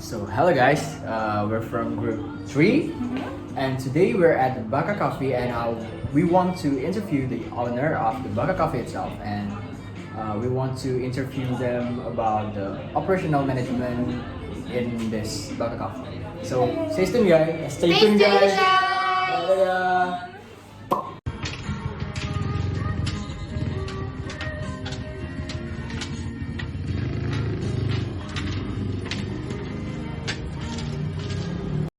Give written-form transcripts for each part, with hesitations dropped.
So hello guys, we're from group 3 and today we're at the Baka Coffee and we want to interview the owner of the Baka Coffee itself and we want to interview them about the operational management in this Baka Coffee. So stay tuned guys. Stay tuned guys. Dadah.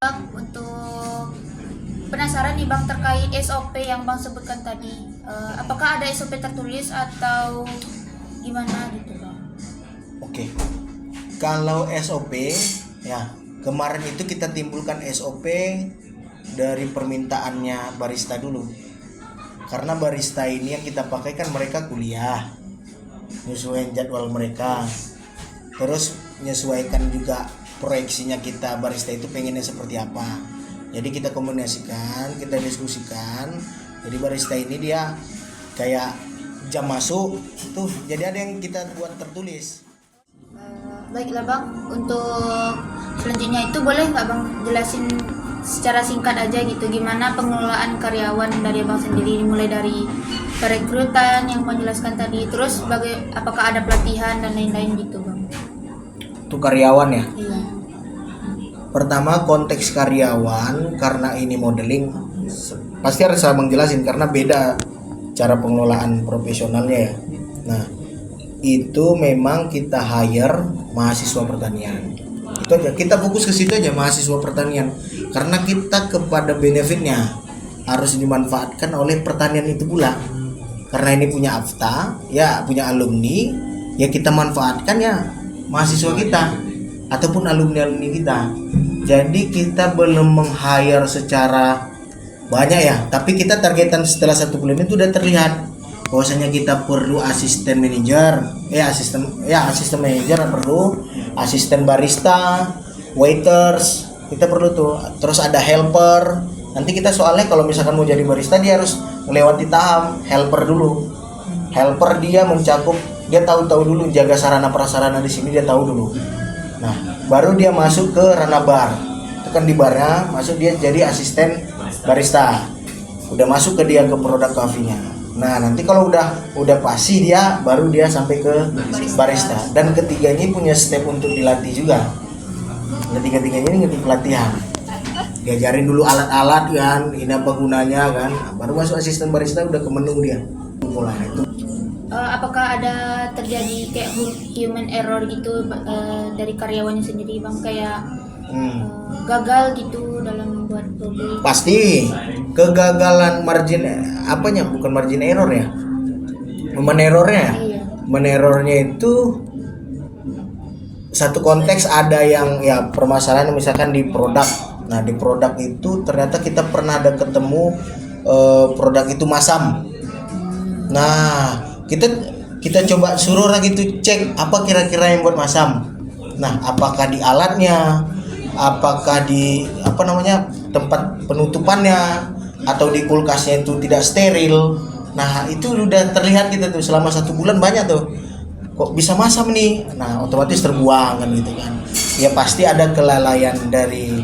Bang, untuk penasaran nih Bang terkait SOP yang Bang sebutkan tadi, apakah ada SOP tertulis atau gimana gitu Bang? Oke, kalau SOP ya kemarin itu kita timbulkan SOP dari permintaannya barista dulu, karena barista ini yang kita pakai kan mereka kuliah, nyesuaikan jadwal mereka, terus menyesuaikan juga proyeksinya kita barista itu pengennya seperti apa. Jadi kita kombinasikan, kita diskusikan. Jadi barista ini dia kayak jam masuk tuh, jadi ada yang kita buat tertulis. Baiklah Bang, untuk selanjutnya itu boleh nggak Bang jelasin secara singkat aja gitu gimana pengelolaan karyawan dari Bang sendiri, mulai dari perekrutan yang Bang jelaskan tadi, terus apakah ada pelatihan dan lain-lain gitu Bang? Untuk karyawan ya. Iya. Pertama konteks karyawan, karena ini modeling pasti harus saya menjelasin karena beda cara pengelolaan profesionalnya ya. Nah, itu memang kita hire mahasiswa pertanian. Itu aja, kita fokus ke situ aja, mahasiswa pertanian. Karena kita kepada benefitnya harus dimanfaatkan oleh pertanian itu pula. Karena ini punya AFTA, ya punya alumni, ya kita manfaatkan ya mahasiswa kita ataupun alumni-alumni kita. Jadi kita belum meng-hire secara banyak ya, tapi kita targetan setelah 1 bulan itu udah terlihat bahwasanya kita perlu asisten manajer, asisten manajer perlu, asisten barista, waiters, kita perlu tuh. Terus ada helper. Nanti kita soalnya kalau misalkan mau jadi barista dia harus melewati tahap helper dulu. Helper dia mencakup, dia tahu dulu jaga sarana prasarana di sini, dia tahu dulu. Nah, baru dia masuk ke ranah bar. Itu kan di barnya, masuk dia jadi asisten barista. Udah masuk ke dia ke produk coffee-nya. Nah, nanti kalau udah pasti dia baru dia sampai ke barista. Dan ketiganya punya step untuk dilatih juga. Ketiga-tiganya ini ngerti pelatihan. Diajarin dulu alat-alat kan, ini apa gunanya kan. Baru masuk asisten barista udah ke menu dia. Mulai itu. Apakah ada terjadi kayak human error gitu dari karyawannya sendiri Bang, kayak gagal gitu dalam membuat produk? Pasti kegagalan margin apanya, bukan margin error ya, menerornya. Iya. Menerornya itu satu konteks, ada yang ya permasalahan misalkan di produk. Nah di produk itu ternyata kita pernah ada ketemu produk itu masam. Nah kita coba suruh lagi tuh cek apa kira-kira yang buat masam. Nah apakah di alatnya, apakah di tempat penutupannya, atau di kulkasnya itu tidak steril. Nah itu udah terlihat kita tuh selama 1 bulan banyak tuh kok bisa masam nih. Nah otomatis terbuang kan gitu kan. Ya pasti ada kelalaian dari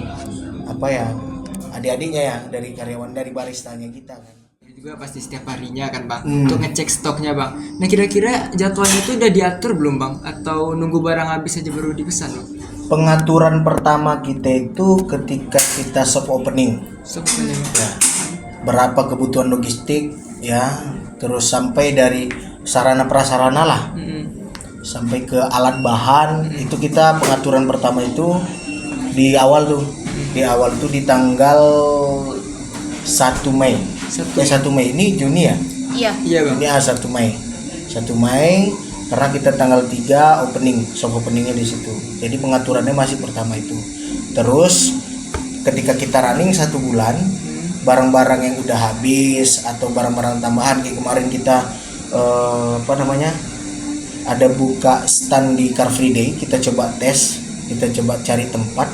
adik-adiknya ya, dari karyawan, dari baristanya kita kan. Juga pasti setiap harinya kan Bang, untuk ngecek stoknya Bang. Nah kira-kira jadwalnya itu udah diatur belum Bang? Atau nunggu barang habis aja baru dipesan Bang? Pengaturan pertama kita itu ketika kita soft opening ya, berapa kebutuhan logistik ya, terus sampai dari sarana prasarana lah, sampai ke alat bahan. Itu kita pengaturan pertama itu di awal tuh, di tanggal 1 Mei. 1 Mei ini Juni ya? Iya Bang. Ini 1 Mei. 1 Mei karena kita tanggal 3 opening, soft openingnya di situ. Jadi pengaturannya masih pertama itu. Terus ketika kita running 1 bulan, barang-barang yang udah habis atau barang-barang tambahan kayak kemarin kita ada buka stand di Car Free Day, kita coba tes, kita coba cari tempat.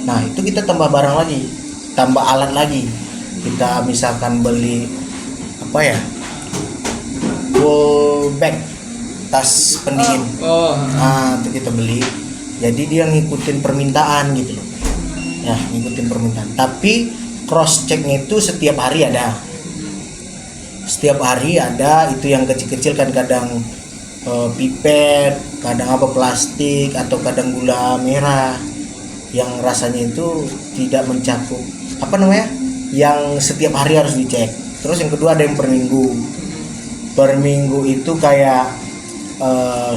Nah, itu kita tambah barang lagi, tambah alat lagi. Kita misalkan beli full bag tas pendingin. Nah, itu kita beli. Jadi dia ngikutin permintaan gitu loh. Ya, ngikutin permintaan. Tapi cross checknya itu setiap hari ada. Setiap hari ada, itu yang kecil-kecil kan kadang pipet, kadang apa plastik atau kadang gula merah yang rasanya itu tidak mencakup apa namanya? Yang setiap hari harus dicek. Terus yang kedua ada yang per minggu. Per minggu itu kayak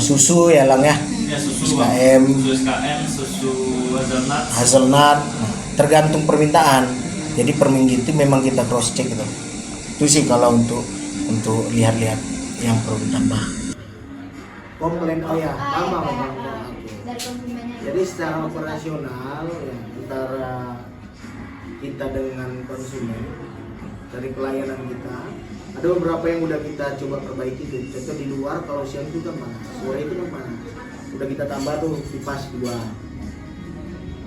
susu ya Lang ya. Ya, susu SKM, susu hazelnut. hazelnut, tergantung permintaan. Jadi per minggu itu memang kita cross check gitu. Itu sih kalau untuk lihat-lihat yang perlu ditambah. Komplain Dari konsumennya. Jadi secara operasional ya, antara kita dengan konsumen dari pelayanan kita ada beberapa yang udah kita coba perbaiki tuh. Contoh di luar kalau siang itu kan panas, sore itu kan panas. Udah kita tambah tuh kipas 2.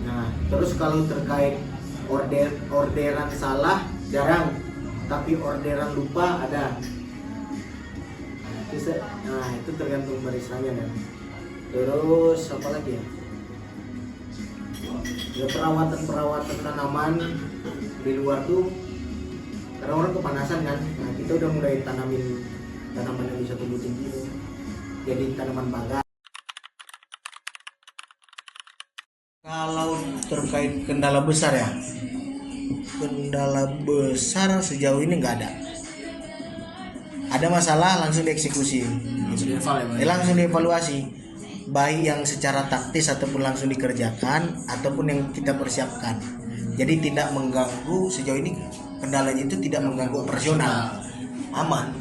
Nah, terus kalau terkait orderan salah jarang, tapi orderan lupa ada. Nah, itu tergantung barisannya kan. Terus apa lagi ya? Ya perawatan tanaman di luar tuh karena orang kepanasan kan. Nah, kita udah mulai tanamin tanaman yang bisa tumbuh tinggi tuh. Jadi tanaman pagar. Kalau terkait kendala besar ya, kendala besar sejauh ini nggak ada. Ada masalah langsung dieksekusi, langsung dievaluasi, baik yang secara taktis ataupun langsung dikerjakan ataupun yang kita persiapkan. Jadi tidak mengganggu, sejauh ini kendalanya itu tidak mengganggu operasional, aman.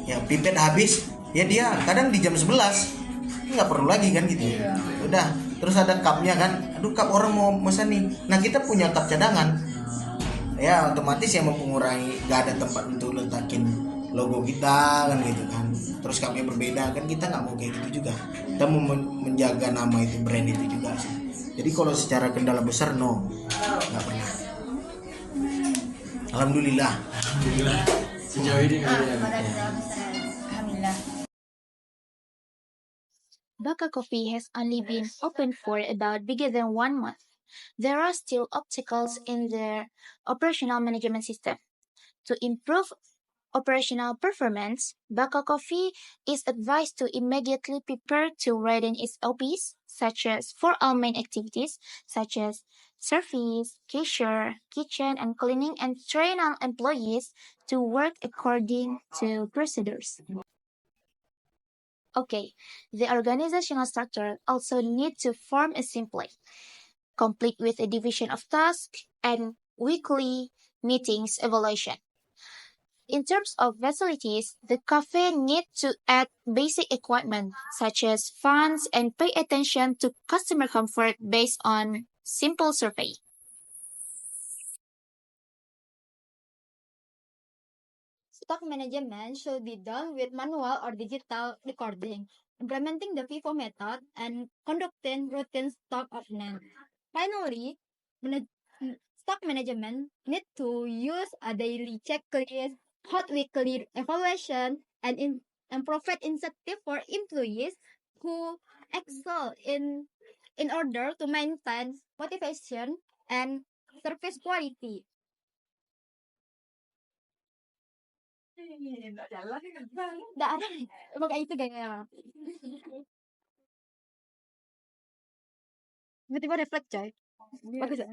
Ya pipet habis, ya dia kadang di jam 11 nggak perlu lagi kan gitu. Udah, terus ada cupnya kan, aduh cup orang mau pesan nih. Nah kita punya cup cadangan, ya otomatis yang mengurangi nggak ada tempat untuk letakin logo kita kan gitu kan. Terus cupnya berbeda kan, kita nggak mau kayak gitu juga. Kita mau menjaga nama itu, brand itu juga sih. Jadi kalau secara kendala besar no, nggak pernah. Alhamdulillah. Sejauh ini Alhamdulillah. Baka Coffee has only been open for about bigger than 1 month. There are still obstacles in their operational management system. To improve operational performance, Baka Coffee is advised to immediately prepare to write in its OPs, such as for all main activities, such as service, cashier, kitchen, and cleaning, and train all employees to work according to procedures. Okay, the organizational structure also need to form a simply, complete with a division of tasks and weekly meetings evaluation. In terms of facilities, the cafe need to add basic equipment such as fans and pay attention to customer comfort based on simple survey. Stock management should be done with manual or digital recording, implementing the FIFO method, and conducting routine stock ordinance. Finally, stock management need to use a daily checklist, hot weekly evaluation, and profit incentive for employees who excel in order to maintain motivation and service quality. Nggak ada. Emang kayak itu gaya. Tiba-tiba refleks coy. Bagus ya?